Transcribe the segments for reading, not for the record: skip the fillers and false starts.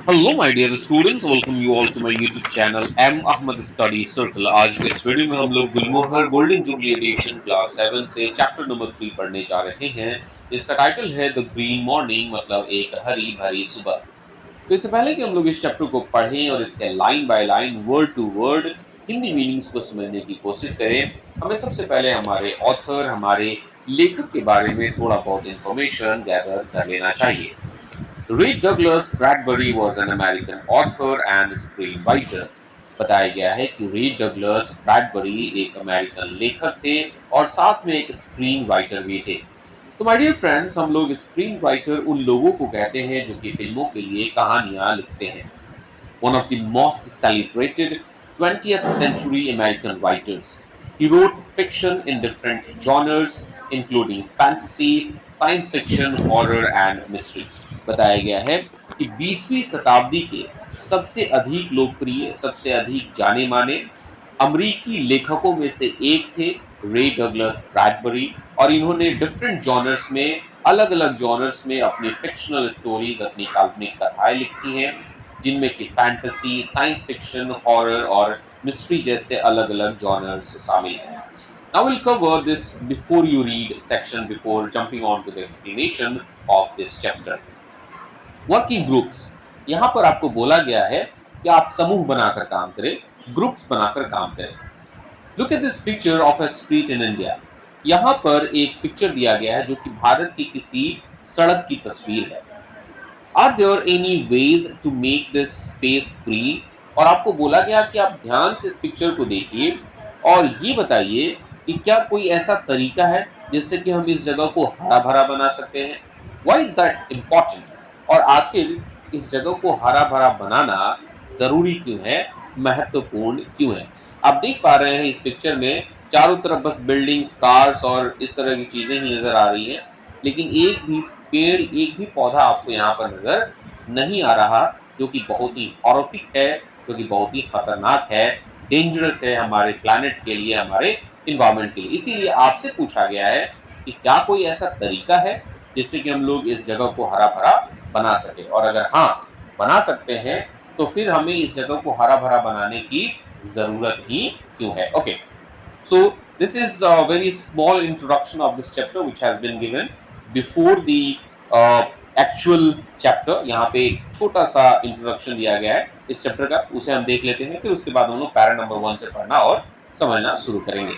Hello my dear students, welcome you all to my YouTube channel M Ahmad study circle. आज के इस video में हम लोग Gulmohar golden jubilee edition class 7 से चैप्टर नंबर 3 पढ़ने जा रहे हैं। इसका टाइटल है द ग्रीन मॉर्निंग, मतलब एक हरी भरी सुबह। तो इससे पहले कि हम लोग इस चैप्टर को पढ़ें और इसके line by line word to word Hindi meanings को समझने की कोशिश करें, हमें सबसे पहले हमारे ऑथर, हमारे लेखक के बारे में थोड़ा बहुत इंफॉर्मेशन गैदर कर लेना चाहिए। Read Douglas Bradbury was an American author and screen writer. बताया गया है कि रीड डगलस ब्रैडबरी एक अमेरिकन लेखक थे और साथ में एक स्क्रीन राइटर भी थे। तो माय डियर फ्रेंड्स, हम लोग स्क्रीन राइटर उन लोगों को कहते हैं जो कि फिल्मों के लिए कहानियां लिखते हैं। One of the most celebrated 20th century American writers. He wrote fiction in different genres, including fantasy, science fiction, horror and mystery. बताया गया है कि 20वीं शताब्दी के सबसे अधिक लोकप्रिय, सबसे अधिक जाने माने अमरीकी लेखकों में से एक थे रे डगलस ब्रैडबरी, और इन्होंने डिफरेंट जॉनर्स में, अलग अलग जॉनर्स में अपनी फिक्शनल स्टोरीज, अपनी काल्पनिक कथाएं लिखी हैं, जिनमें कि फैंटेसी, साइंस फिक्शन, हॉरर और मिस्ट्री जैसे अलग अलग जॉनर्स शामिल हैं। Now we'll cover this before you read section before jumping on to the explanation of this chapter. Working groups, यहाँ पर आपको बोला गया है कि आप समूह बनाकर काम करें, ग्रुप्स बनाकर काम करें। Look at this picture of a street in India. यहाँ पर एक पिक्चर दिया गया है जो कि भारत की किसी सड़क की तस्वीर है। Are there any ways to make this space green? और आपको बोला गया कि आप ध्यान से इस पिक्चर को देखिए और ये बताइए कि क्या कोई ऐसा तरीका है जिससे कि हम इस जगह को हरा भरा बना सकते हैं। Why is that important? और आखिर इस जगह को हरा भरा बनाना जरूरी क्यों है, महत्वपूर्ण क्यों है। आप देख पा रहे हैं इस पिक्चर में चारों तरफ बस बिल्डिंग्स, कार्स और इस तरह की चीजें ही नजर आ रही हैं, लेकिन एक भी पेड़, एक भी पौधा आपको यहाँ पर नजर नहीं आ रहा, जो कि बहुत ही हॉरिफिक है, जो कि बहुत ही खतरनाक है, डेंजरस है हमारे प्लैनेट के लिए, हमारे इन्वायरमेंट के लिए। इसीलिए आपसे पूछा गया है कि क्या कोई ऐसा तरीका है जिससे कि हम लोग इस जगह को हरा भरा बना सके, और अगर हाँ बना सकते हैं तो फिर हमें इस जगह को हरा भरा बनाने की जरूरत ही क्यों है। Okay, so this is a very small introduction of this chapter which has been given before the uh, actual chapter। यहाँ पे एक छोटा सा इंट्रोडक्शन दिया गया है इस चैप्टर का, उसे हम देख लेते हैं, फिर उसके बाद हम लोग पैरा नंबर 1 से पढ़ना और समझना शुरू करेंगे।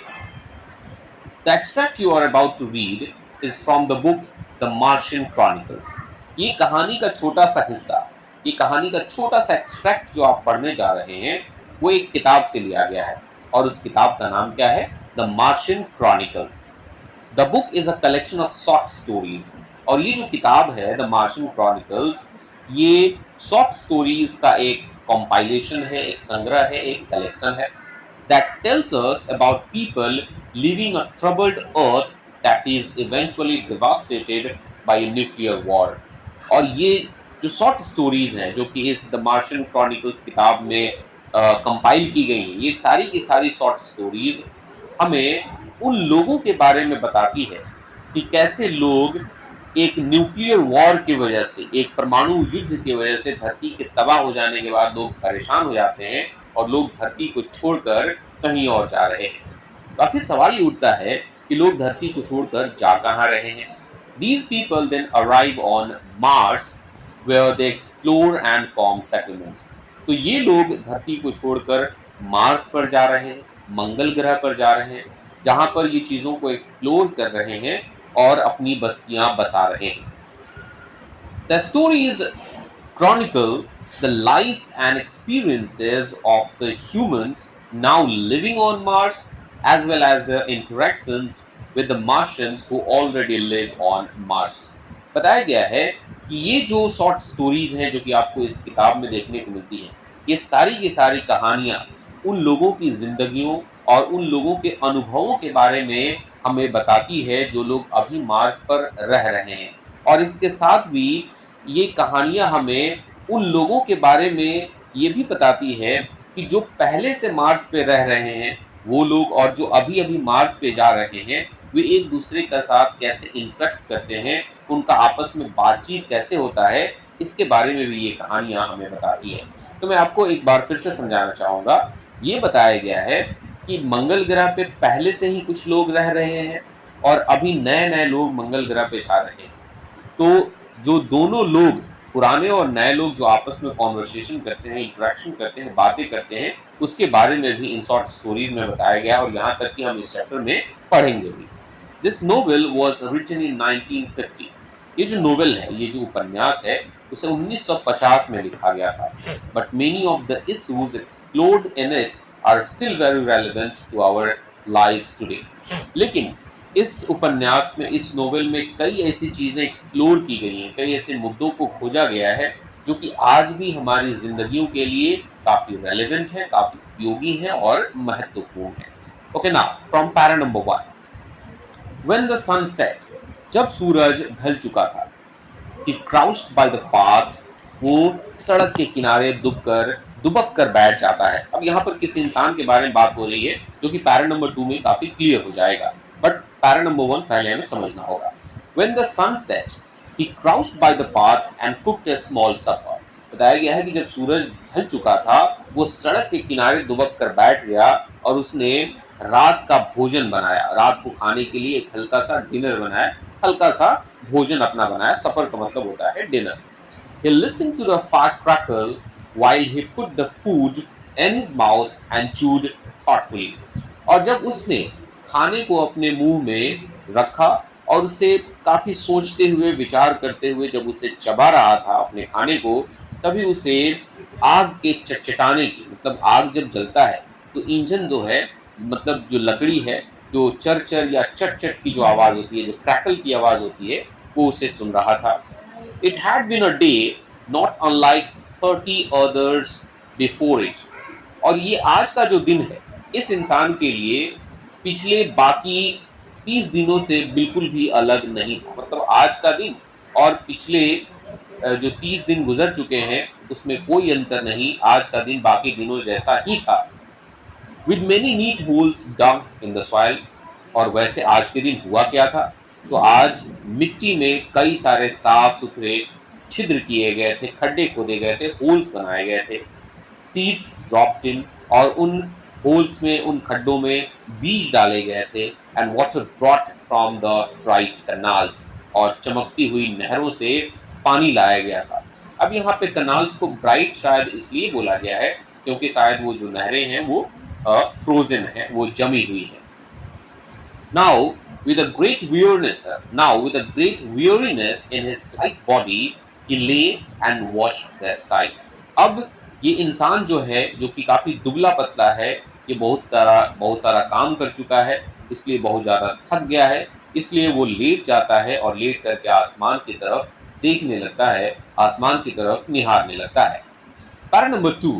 The extract you are about to read is from the book The Martian Chronicles। ये कहानी का छोटा सा हिस्सा, ये कहानी का छोटा सा एक्सट्रैक्ट जो आप पढ़ने जा रहे हैं वो एक किताब से लिया गया है, और उस किताब का नाम क्या है? The Martian chronicles. The book is a collection of short stories. और ये जो किताब है द मार्शियन क्रॉनिकल्स, ये शॉर्ट स्टोरीज का एक कंपाइलेशन है, एक संग्रह है, एक कलेक्शन है that tells us about people living a troubled earth that is eventually devastated by a nuclear war। और ये जो शॉर्ट स्टोरीज हैं जो कि इस द मार्शियन क्रॉनिकल्स किताब में कंपाइल की गई हैं, ये सारी की सारी शॉर्ट स्टोरीज हमें उन लोगों के बारे में बताती है कि कैसे लोग एक न्यूक्लियर वॉर की वजह से, एक परमाणु युद्ध की वजह से धरती के तबाह हो जाने के बाद लोग परेशान हो जाते हैं और लोग धरती को छोड़कर कहीं और जा रहे हैं। तो आखिर सवाल ये उठता है कि लोग धरती को छोड़कर जा कहाँ रहे हैं। These people then arrive on Mars where they explore and form settlements। तो ये लोग धरती को छोड़कर मार्स पर जा रहे हैं, मंगल ग्रह पर जा रहे हैं, जहां पर ये चीजों को एक्सप्लोर कर रहे हैं और अपनी बस्तियां बसा रहे हैं। The stories chronicle the lives and experiences of the humans now living on Mars, as well as their interactions with the Martians who already live on Mars। बताया गया है कि ये जो शॉर्ट स्टोरीज हैं जो कि आपको इस किताब में देखने को मिलती हैं, ये सारी की सारी कहानियाँ उन लोगों की जिंदगियों और उन लोगों के अनुभवों के बारे में हमें बताती है जो लोग अभी मार्स पर रह रहे हैं। और इसके साथ भी ये कहानियाँ हमें उन लोगों के बारे में ये भी बताती है कि जो पहले से मार्स पे रह रहे हैं वो लोग, और जो अभी अभी मार्स पे जा रहे हैं, वे एक दूसरे के साथ कैसे इंटरेक्ट करते हैं, उनका आपस में बातचीत कैसे होता है, इसके बारे में भी ये कहानियाँ हमें बताती हैं। तो मैं आपको एक बार फिर से समझाना चाहूँगा, ये बताया गया है कि मंगल ग्रह पे पहले से ही कुछ लोग रह रहे हैं और अभी नए-नए लोग मंगल ग्रह पे जा रहे हैं। तो जो दोनों लोग, पुराने और नए लोग जो आपस में कॉन्वर्सेशन करते हैं, इंटरेक्शन करते हैं, बातें करते हैं, उसके बारे में भी इन शॉर्ट स्टोरीज में बताया गया है और यहाँ तक कि हम इस चैप्टर में पढ़ेंगे भी। This novel was written in 1950। ये जो नोवेल है, ये जो उपन्यास है, उसे 1950 में लिखा गया था। But many of the issues explored in it are still very relevant to our lives today. लेकिन इस उपन्यास में, इस नोवेल में कई ऐसी चीजें एक्सप्लोर की गई हैं, कई ऐसे मुद्दों को खोजा गया है जो कि आज भी हमारी जिंदगियों के लिए काफी रेलेवेंट है, काफी उपयोगी है और महत्वपूर्ण है। Okay, now from para number 1। When the sun set, जब सूरज ढल चुका था, he crouched by the path, वो सड़क के किनारे दुबक कर बैठ जाता है। अब यहाँ पर किसी इंसान के बारे में बात हो रही है जो कि पैरा नंबर 2 में काफी क्लियर हो जाएगा, बट पैरा नंबर 1 पहले हमें समझना होगा। When the sun set, he crouched by the path and cooked a small supper. बताया गया है कि जब सूरज ढल चुका था, वो सड़क के किनारे दुबक कर बैठ गया और उसने रात का भोजन बनाया, रात को खाने के लिए एक हल्का सा डिनर बनाया, हल्का सा भोजन अपना बनाया। सफर का मतलब होता है dinner. He listened to the fat crackle while he put the food in his mouth and chewed thoughtfully. और जब उसने खाने को अपने मुंह में रखा और उसे काफी सोचते हुए, विचार करते हुए जब उसे चबा रहा था अपने खाने को, तभी उसे आग के चटचटाने की, मतलब आग जब जलता है तो ईंधन जो है, मतलब जो लकड़ी है, जो चर चर या चट चट की जो आवाज होती है, जो क्रैकल की आवाज होती है, वो उसे सुन रहा था। It had been a day not unlike 30 others before it. और ये आज का जो दिन है, इस इंसान के लिए पिछले बाकी 30 दिनों से बिल्कुल भी अलग नहीं था। मतलब आज का दिन और पिछले जो 30 दिन गुजर चुके हैं, उसमें कोई अंतर नहीं। आज का दिन बाकी दिनों जैसा ही था। With many neat holes dug in the soil. और वैसे आज के दिन हुआ क्या था? तो आज मिट्टी में कई सारे साफ सुथरे छिद्र किए गए थे, खड्डे खोदे गए थे, होल्स बनाए गए थे। सीड्स ड्रॉप्ड इन, और उन होल्स में, उन खड्डों में बीज डाले गए थे। And water brought from the bright canals, और चमकती हुई नहरों से पानी लाया गया था। अब यहाँ पे कैनाल्स को ब्राइट शायद इसलिए बोला गया है क्योंकि शायद वो जो नहरें हैं वो फ्रोजन है, वो जमी हुई है। Now, with a great weariness in his slight body, he lay and watched the sky. अब ये इंसान जो है, जो कि काफी दुबला पतला है, ये बहुत सारा काम कर चुका है, इसलिए बहुत ज्यादा थक गया है, इसलिए वो लेट जाता है और लेट करके आसमान की तरफ देखने लगता है, आसमान की तरफ निहारने लगता है। Para number 2।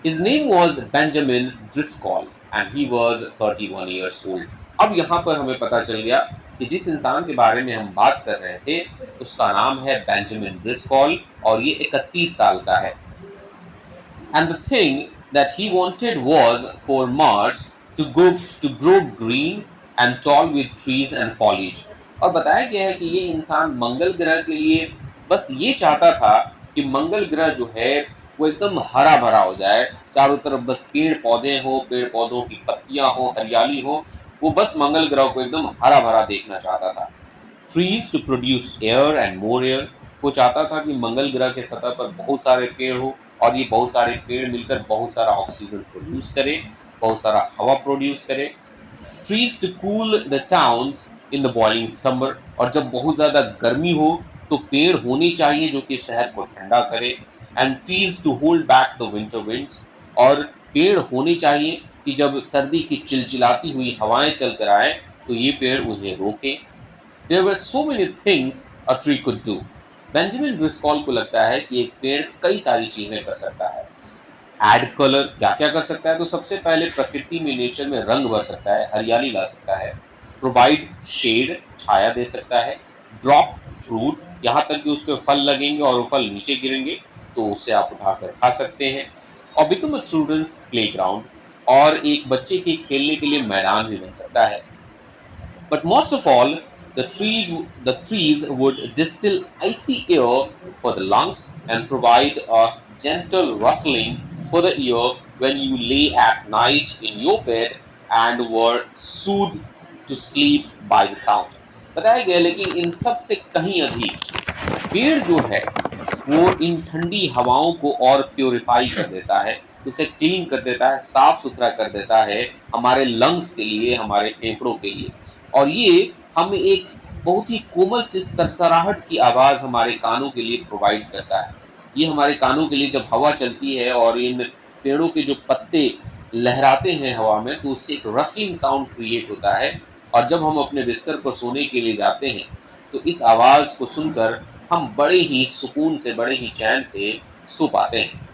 His name was Benjamin Driscoll and he was 31 years old. अब यहाँ पर हमें पता चल गया कि जिस इंसान के बारे में हम बात कर रहे थे, उसका नाम है बेंजामिन ड्रिस्कॉल और ये 31 साल का है। And the thing that he wanted was for Mars to grow green and tall with trees and foliage. और बताया गया है कि ये इंसान मंगल ग्रह के लिए बस ये चाहता था कि मंगल ग्रह जो है वो एकदम हरा भरा हो जाए, चारों तरफ बस पेड़ पौधे हो, पेड़ पौधों की पत्तियां हो, हरियाली हो। वो बस मंगल ग्रह को एकदम हरा भरा देखना चाहता था। Trees to produce air and more air. वो चाहता था कि मंगल ग्रह के सतह पर बहुत सारे पेड़ हो और ये बहुत सारे पेड़ मिलकर बहुत सारा ऑक्सीजन प्रोड्यूस करे, बहुत सारा हवा प्रोड्यूस करे। Trees to cool the towns in the boiling summer. और जब बहुत ज़्यादा गर्मी हो तो पेड़ होने चाहिए जो कि शहर को ठंडा करे। And trees to hold back the winter winds. और पेड़ होने चाहिए कि जब सर्दी की चिलचिलाती हुई हवाएं चल कर आए तो ये पेड़ उन्हें रोके। There were so many things a tree could do. Benjamin Driscoll को लगता है कि एक पेड़ कई सारी चीजें कर सकता है। ऐड कलर, क्या क्या कर सकता है? तो सबसे पहले प्रकृति में, नेचर में रंग भर सकता है, हरियाली ला सकता है। प्रोवाइड शेड, छाया दे सकता है। ड्रॉप फ्रूट, यहाँ तक कि उस पर फल लगेंगे और वो फल नीचे गिरेंगे तो उसे आप उठाकर खा सकते हैं। और become a children's playground, और एक बच्चे के खेलने के लिए मैदान भी बन सकता है। But most of all The trees would distill icy air for the lungs and provide a gentle rustling for the ear when you lay at night in your bed and were soothed to sleep by the sound. बताया गया लेकिन इन सब से कहीं अधिक पेड़ जो है वो इन ठंडी हवाओं को और प्योरीफाई कर देता है, उसे क्लीन कर देता है, साफ सुथरा कर देता है हमारे लंग्स के लिए, हमारे फेफड़ों के लिए। और ये हमें एक बहुत ही कोमल सी सरसराहट की आवाज़ हमारे कानों के लिए प्रोवाइड करता है। ये हमारे कानों के लिए जब हवा चलती है और इन पेड़ों के जो पत्ते लहराते हैं हवा में, तो उससे एक रसलिंग साउंड क्रिएट होता है। और जब हम अपने बिस्तर पर सोने के लिए जाते हैं, तो इस आवाज़ को सुनकर हम बड़े ही सुकून से, बड़े ही चैन से सो पाते हैं।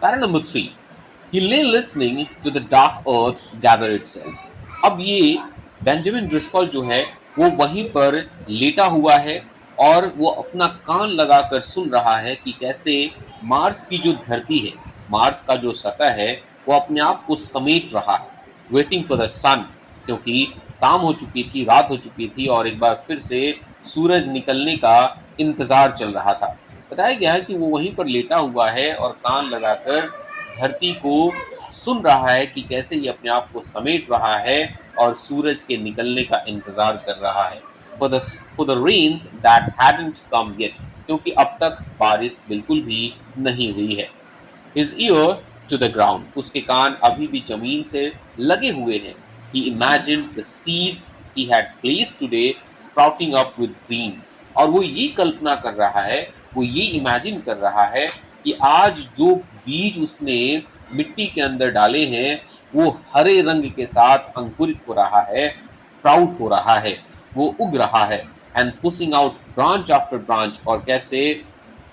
Para number 3, he lay listening to the dark earth gather itself। अब ये बेंजामिन ड्रिस्कॉल जो है वो वहीं पर लेटा हुआ है और वो अपना कान लगाकर सुन रहा है कि कैसे मार्स की जो धरती है, मार्स का जो सतह है, वो अपने आप को समेट रहा है, वेटिंग फॉर द सन। क्योंकि शाम हो चुकी थी, रात हो चुकी थी और एक बार फिर से सूरज निकलने का इंतजार चल रहा था। बताया गया है कि वो वहीं पर लेटा हुआ है और कान लगाकर धरती को सुन रहा है कि कैसे ये अपने आप को समेट रहा है और सूरज के निकलने का इंतजार कर रहा है। For the for the rains that hadn't come yet, क्योंकि अब तक बारिश बिल्कुल भी नहीं हुई है। His ear to the ground, उसके कान अभी भी जमीन से लगे हुए हैं। He imagined the seeds he had placed today sprouting up with green, और वो ये कल्पना कर रहा है, वो ये इमेजिन कर रहा है कि आज जो बीज उसने मिट्टी के अंदर डाले हैं वो हरे रंग के साथ अंकुरित हो रहा है, स्प्राउट हो रहा है, वो उग रहा है। And pushing out branch after branch, और कैसे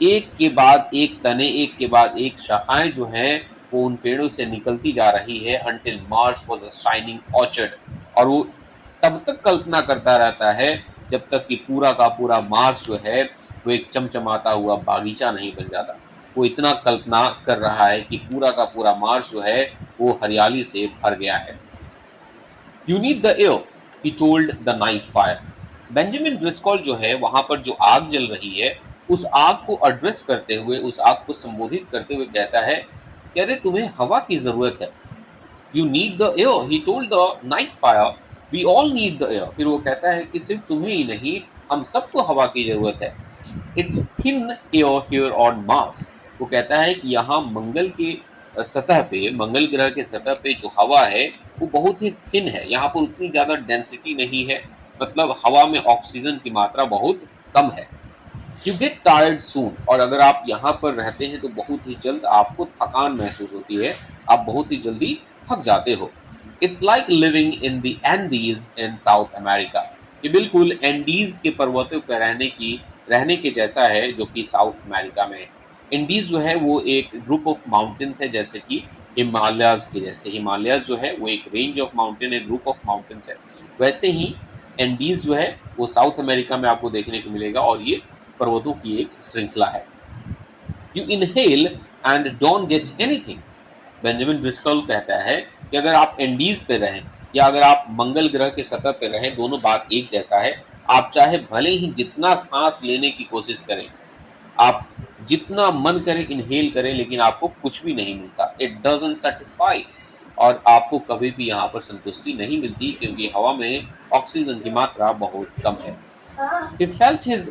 एक के बाद एक तने, एक के बाद एक शाखाएं जो हैं वो उन पेड़ों से निकलती जा रही है। Until Mars was a shining orchard, और वो तब तक कल्पना करता रहता है जब तक कि पूरा का पूरा मार्स जो है वो एक चमचमाता हुआ बागीचा नहीं बन जाता। वो इतना कल्पना कर रहा है कि पूरा का पूरा मार्स जो है वो हरियाली से भर गया है। You need the air, he told the night fire. Benjamin Driscoll जो है वहां पर जो आग जल रही है, उस आग को एड्रेस करते हुए, उस आग को संबोधित करते हुए कहता है कि अरे तुम्हें हवा की जरूरत है। You need the air, he told the night fire, we all need the air. फिर वो कहता है कि सिर्फ तुम्हें ही नहीं, हम सबको हवा की जरूरत है। It's thin air here on Mars, वो कहता है कि यहाँ मंगल के सतह पे, मंगल ग्रह के सतह पे जो हवा है वो बहुत ही थिन है, यहाँ पर उतनी ज़्यादा डेंसिटी नहीं है, मतलब हवा में ऑक्सीजन की मात्रा बहुत कम है। यू गेट टायर्ड सून, और अगर आप यहाँ पर रहते हैं तो बहुत ही जल्द आपको थकान महसूस होती है, आप बहुत ही जल्दी थक जाते हो। It's like living in the Andes in south America, ये बिल्कुल एंडीज के पर्वतों पर रहने के जैसा है जो कि साउथ अमेरिका में है। इंडीज जो है वो एक ग्रुप ऑफ माउंटेन्स है, जैसे कि हिमालयाज के जैसे। हिमालयाज जो है वो एक रेंज ऑफ माउंटेन है, ग्रुप ऑफ माउंटेन्स है। वैसे ही एंडीज जो है वो साउथ अमेरिका में आपको देखने को मिलेगा, और ये पर्वतों की एक श्रृंखला है। You inhale and don't get anything, Benjamin Driscoll कहता है कि अगर आप एंडीज पे रहें या अगर आप मंगल ग्रह के सतह पे रहें, दोनों बात एक जैसा है। आप चाहे भले ही जितना सांस लेने की कोशिश करें, आप जितना मन करे इनहेल करें, लेकिन आपको कुछ भी नहीं मिलता। इट डजंट सेटिस्फाई, और आपको कभी भी यहाँ पर संतुष्टि नहीं मिलती, क्योंकि हवा में ऑक्सीजन की मात्रा बहुत कम है। He felt his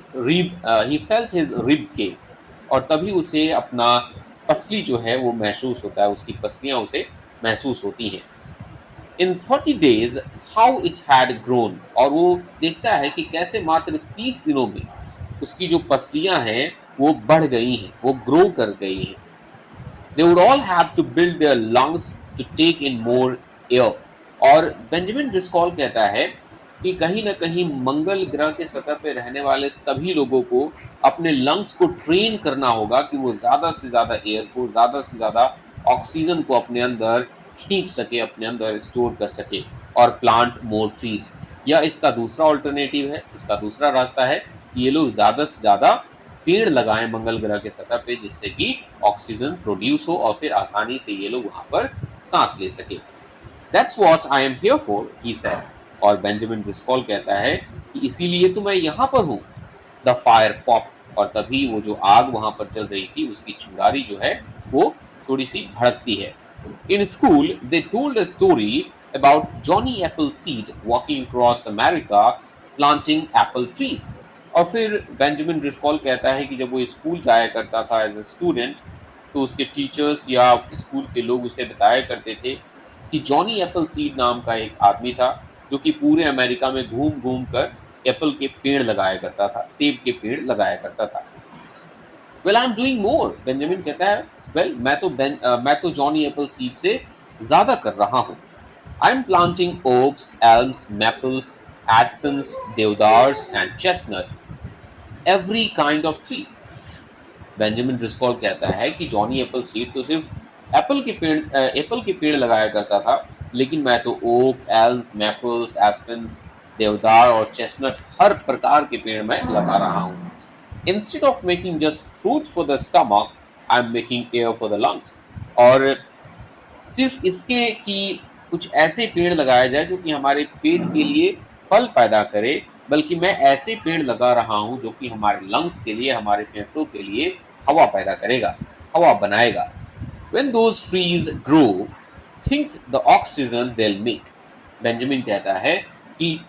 rib case, और तभी उसे अपना पसली जो है वो महसूस होता है, उसकी पसलियां उसे महसूस होती हैं। इन 30 days how it had grown, और वो देखता है कि कैसे मात्र 30 दिनों में उसकी जो पसलियां हैं वो बढ़ गई हैं, वो ग्रो कर गई हैं। They would all have to build their lungs to take in more air, और बेंजामिन ड्रिस्कॉल कहता है कि कहीं ना कहीं मंगल ग्रह के सतह पे रहने वाले सभी लोगों को अपने लंग्स को ट्रेन करना होगा कि वो ज़्यादा से ज़्यादा एयर को, ज़्यादा से ज़्यादा ऑक्सीजन को अपने अंदर खींच सके, अपने अंदर स्टोर कर सके, और प्लांट मोर ट्रीज। या इसका दूसरा ऑल्टरनेटिव है, इसका दूसरा रास्ता है कि ये लोग ज़्यादा से ज़्यादा पेड़ लगाएं मंगल ग्रह के सतह पे, जिससे कि ऑक्सीजन प्रोड्यूस हो और फिर आसानी से ये लोग वहां पर सांस ले सके। That's what I am here for, he said. और बेंजामिन ड्रिस्कॉल कहता है कि इसीलिए तो मैं यहाँ पर हूँ। द फायर पॉप, और तभी वो जो आग वहां पर चल रही थी उसकी चिंगारी जो है वो थोड़ी सी भड़कती है। In school they told a story about Johnny Apple seed walking across America planting Apple trees. और फिर बेंजामिन ड्रिस्कॉल कहता है कि जब वो स्कूल जाया करता था एज ए स्टूडेंट, तो उसके टीचर्स या स्कूल के लोग उसे बताया करते थे कि जॉनी एप्पल सीड नाम का एक आदमी था जो कि पूरे अमेरिका में घूम घूम कर एप्पल के पेड़ लगाया करता था, सेब के पेड़ लगाया करता था। Well I am doing more, Benjamin कहता है। वेल मैं तो जॉनी एप्पल सीड से ज्यादा कर रहा हूँ। I am planting oaks, elms, maples, aspens, deodars and chestnut, every kind of tree. Benjamin Driscoll कहता है कि जॉनी एप्पल सीड तो सिर्फ एप्पल के पेड़ लगाया करता था, लेकिन मैं तो ओक, एल्म्स, मैपल्स, एस्पेंस, देवदार और चेस्टनट हर प्रकार के पेड़ मैं लगा रहा हूँ। Instead of making just fruit for the stomach, I am making air for the lungs. और सिर्फ इसके कि कुछ ऐसे पेड़ लगाया जाए जो कि हमारे पेट के लिए फल पैदा करे, बल्कि मैं ऐसे पेड़ लगा रहा हूं जो कि हमारे लंग्स के लिए, हमारे फेफड़ों के लिए हवा पैदा करेगा, हवा बनाएगा। When those trees grow, think the oxygen they'll make. Benjamin कहता है कि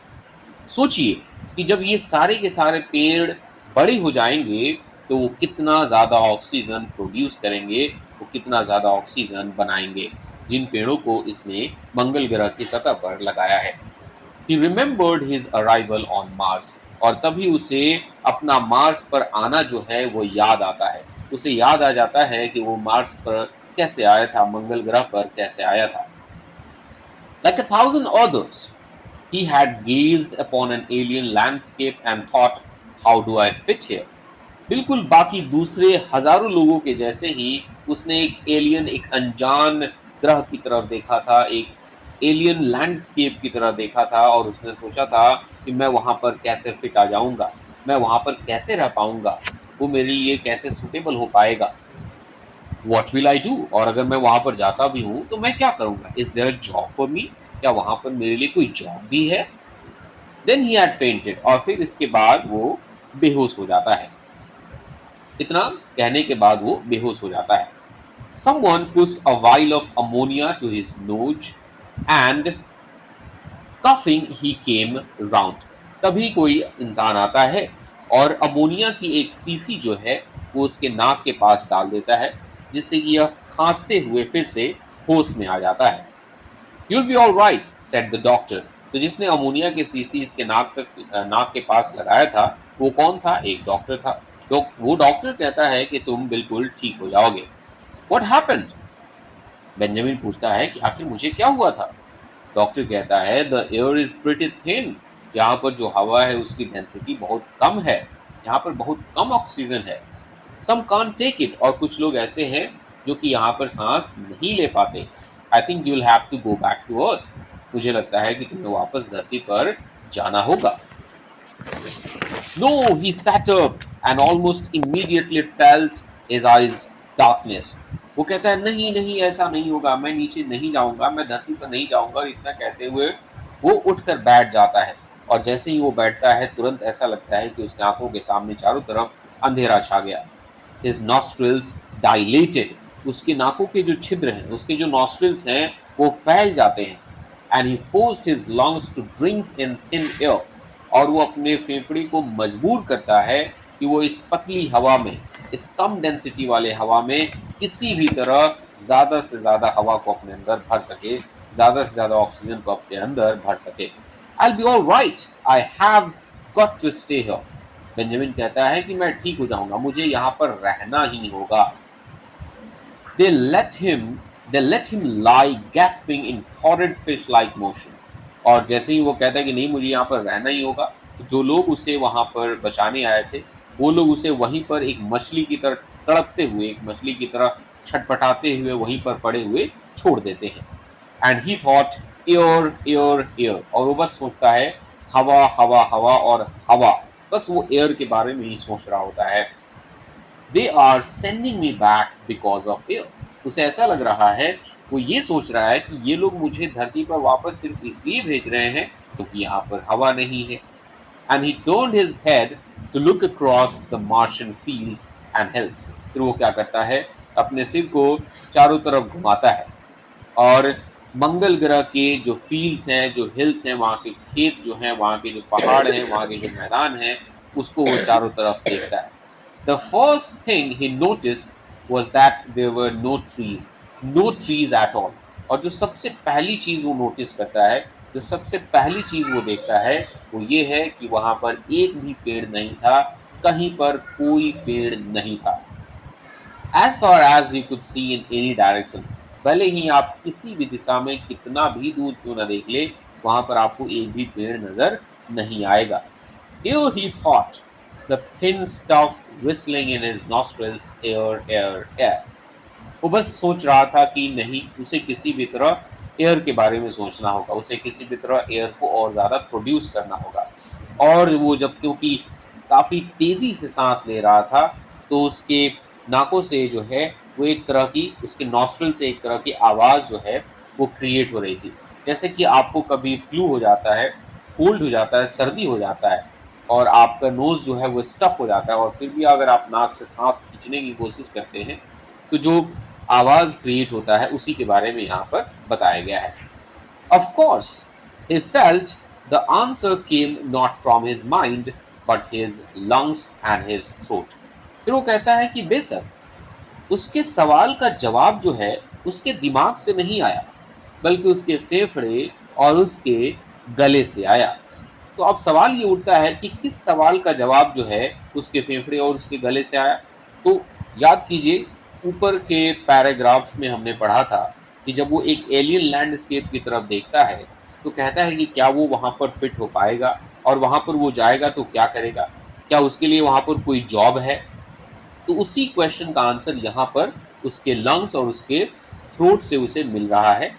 सोचिए कि जब ये सारे के सारे पेड़ बड़े हो जाएंगे तो वो कितना ज्यादा ऑक्सीजन प्रोड्यूस करेंगे, वो कितना ज्यादा ऑक्सीजन बनाएंगे, जिन पेड़ों को इसने मंगल ग्रह की सतह पर लगाया है। He remembered his arrival on Mars, और तभी उसे अपना मार्स पर आना जो है वो याद आता है। उसे याद आ जाता है कि वो मार्स पर कैसे आया था, मंगल ग्रह पर कैसे आया था। Like a thousand others, he had gazed upon an alien landscape and thought, how do I fit here? बिल्कुल बाकी दूसरे हजारों लोगों के जैसे ही उसने एक एलियन, एक अनजान ग्रह की तरफ देखा था, एक एलियन लैंडस्केप की तरह देखा था, और उसने सोचा था कि मैं वहां पर कैसे फिट आ जाऊंगा, मैं वहां पर कैसे रह पाऊंगा, वो मेरे लिए कैसे सुटेबल हो पाएगा। व्हाट विल आई डू, और अगर मैं वहां पर जाता भी हूं तो मैं क्या करूंगा। Is there a job for me, क्या वहां पर मेरे लिए कोई जॉब भी है। देन ही हैड फेंटेड, और फिर इसके बाद वो बेहोश हो जाता है। इतना कहने के बाद वो बेहोश हो जाता है। Someone pushed a vial of ammonia to his nose and coughing he came round. तभी कोई इंसान आता है और अमोनिया की एक सीसी जो है वो उसके नाक के पास डाल देता है, जिससे कि यह खांसते हुए फिर से होश में आ जाता है। You'll be all right, said the doctor. तो जिसने अमोनिया के सीसी इसके नाक के पास लगाया था वो कौन था? एक डॉक्टर था। तो वो डॉक्टर कहता है कि तुम बिल्कुल ठीक हो जाओगे। What happened? बेंजामिन पूछता है कि आखिर मुझे क्या हुआ था। डॉक्टर कहता है the air is pretty thin, यहाँ पर जो हवा है उसकी डेंसिटी बहुत कम है, यहाँ पर बहुत कम ऑक्सीजन है। सम कांट टेक इट, और कुछ लोग ऐसे हैं जो कि यहाँ पर सांस नहीं ले पाते। I think you will have to go back to Earth, मुझे लगता है कि तुम्हें वापस धरती पर जाना होगा। No, he sat up and almost immediately felt his eyes darkness. वो कहता है नहीं नहीं ऐसा नहीं होगा, मैं नीचे नहीं जाऊंगा, मैं धरती पर नहीं जाऊंगा। और इतना कहते हुए वो उठकर बैठ जाता है, और जैसे ही वो बैठता है तुरंत ऐसा लगता है कि उसकी आंखों के सामने चारों तरफ अंधेरा छा गया। His nostrils dilated, उसकी नाकों के जो छिद्र हैं, उसके जो नॉस्ट्रिल्स हैं वो फैल जाते हैं। And he forced his lungs to drink in thin air, और वो अपने फेफड़े को मजबूर करता है कि वो इस पतली हवा में, इस कम डेंसिटी वाले हवा में किसी भी तरह ज्यादा से ज्यादा हवा को अपने अंदर भर सके, ज्यादा से ज्यादा ऑक्सीजन को अपने अंदर भर सके। I'll be all right, I have got to stay here. Benjamin कहता है कि मैं ठीक हो जाऊंगा, मुझे यहाँ पर रहना ही होगा। They let him they let him lie gasping in horrid fish-like motions. और जैसे ही वो कहता है कि नहीं मुझे यहाँ पर रहना ही होगा, तो जो लोग उसे वहां पर बचाने आए थे वो लोग उसे वहीं पर एक मछली की तरह तड़पते हुए, एक मछली की तरह छटपटाते हुए वहीं पर पड़े हुए छोड़ देते हैं। And he thought air air air, और वो बस सोचता है हवा हवा हवा और हवा, बस वो एयर के बारे में ही सोच रहा होता है। They are sending me back because of air. उसे ऐसा लग रहा है, वो ये सोच रहा है कि ये लोग मुझे धरती पर वापस सिर्फ इसलिए भेज रहे हैं क्योंकि यहाँ पर हवा नहीं है। And he turned his head to look across the Martian fields and hills. फिर वो क्या करता है, अपने सिर को चारों तरफ घुमाता है और मंगल ग्रह के जो फील्ड्स हैं, जो हिल्स हैं, वहाँ के खेत जो हैं, वहाँ के जो पहाड़ हैं, वहाँ के जो मैदान हैं, उसको वो चारों तरफ देखता है। The first thing he noticed was that there were no trees at all. और जो सबसे पहली चीज वो नोटिस करता है, जो सबसे पहली चीज वो देखता है, वो ये है कि वहां पर एक भी पेड़ नहीं था, कहीं पर कोई पेड़ नहीं था। As far as you could see in any direction, भले ही आप किसी भी दिशा में कितना भी दूर क्यों ना देख ले, वहां पर आपको एक भी पेड़ नजर नहीं आएगा। Here he thought, the thin stuff whistling in his nostrils, air, air, air. वो बस सोच रहा था कि नहीं, उसे किसी भी तरह एयर के बारे में सोचना होगा, उसे किसी भी तरह एयर को और ज़्यादा प्रोड्यूस करना होगा। और वो जब क्योंकि काफ़ी तेज़ी से सांस ले रहा था, तो उसके नाकों से जो है वो एक तरह की, उसके नॉस्ट्रल से एक तरह की आवाज़ जो है वो क्रिएट हो रही थी। जैसे कि आपको कभी फ्लू हो जाता है, कोल्ड हो जाता है, सर्दी हो जाता है और आपका नोज़ जो है वो स्टफ़ हो जाता है और फिर भी अगर आप नाक से सांस खींचने की कोशिश करते हैं, तो जो आवाज़ क्रिएट होता है उसी के बारे में यहाँ पर बताया गया है। Of course, he felt the answer came not from his mind but his lungs and his throat. फिर वो कहता है कि बेशक उसके सवाल का जवाब जो है उसके दिमाग से नहीं आया, बल्कि उसके फेफड़े और उसके गले से आया। तो अब सवाल ये उठता है कि किस सवाल का जवाब जो है उसके फेफड़े और उसके गले से आया। तो याद कीजिए, ऊपर के पैराग्राफ्स में हमने पढ़ा था कि जब वो एक एलियन लैंडस्केप की तरफ देखता है, तो कहता है कि क्या वो वहाँ पर फिट हो पाएगा, और वहाँ पर वो जाएगा तो क्या करेगा, क्या उसके लिए वहाँ पर कोई जॉब है। तो उसी क्वेश्चन का आंसर यहाँ पर उसके लंग्स और उसके थ्रोट से उसे मिल रहा है।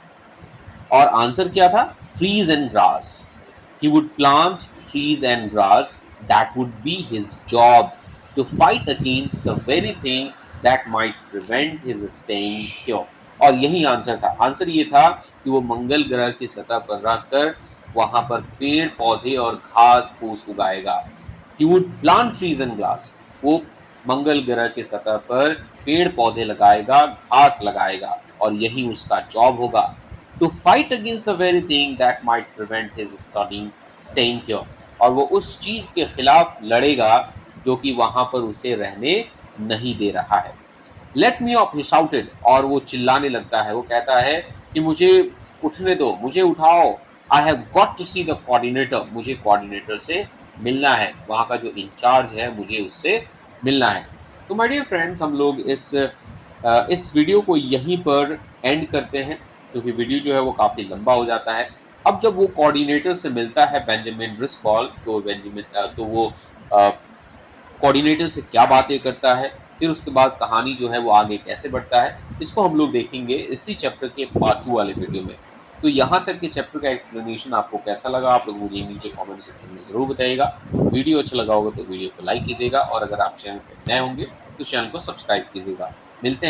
और आंसर क्या था? Trees and grass. He would plant trees and grass. That would be his job, to fight against the very thing that might prevent his staying here. और यही आंसर था। आंसर ये था कि वो मंगल ग्रह की सतह पर रखकर वहां पर पेड़ पौधे और घास फूस उगाएगा। He would plant trees and grass. वो मंगल ग्रह की सतह पर पेड़ पौधे लगाएगा, घास लगाएगा, और यही उसका जॉब होगा। To fight against the very thing that might prevent his staying here. और वो उस चीज के खिलाफ लड़ेगा जो कि वहां पर उसे रहने नहीं दे रहा है। Let me up, he shouted. और वो चिल्लाने लगता है, वो कहता है कि मुझे उठने दो, मुझे उठाओ। I have got to see the coordinator. मुझे कोऑर्डिनेटर से मिलना है, वहाँ का जो इंचार्ज है मुझे उससे मिलना है। तो माय डियर फ्रेंड्स, हम लोग इस वीडियो को यहीं पर एंड करते हैं, क्योंकि वीडियो जो है वो काफ़ी लंबा हो जाता है। अब जब वो कोऑर्डिनेटर से मिलता है बेंजामिन ड्रिसकॉल, तो वो कोऑर्डिनेटर से क्या बातें करता है, फिर उसके बाद कहानी जो है वो आगे कैसे बढ़ता है, इसको हम लोग देखेंगे इसी चैप्टर के पार्ट 2 वाले वीडियो में। तो यहाँ तक के चैप्टर का एक्सप्लेनेशन आपको कैसा लगा, आप लोग मुझे नीचे कमेंट सेक्शन में ज़रूर बताइएगा। वीडियो अच्छा लगा होगा तो वीडियो को लाइक कीजिएगा, और अगर आप चैनल पर नए होंगे तो चैनल को सब्सक्राइब कीजिएगा। मिलते हैं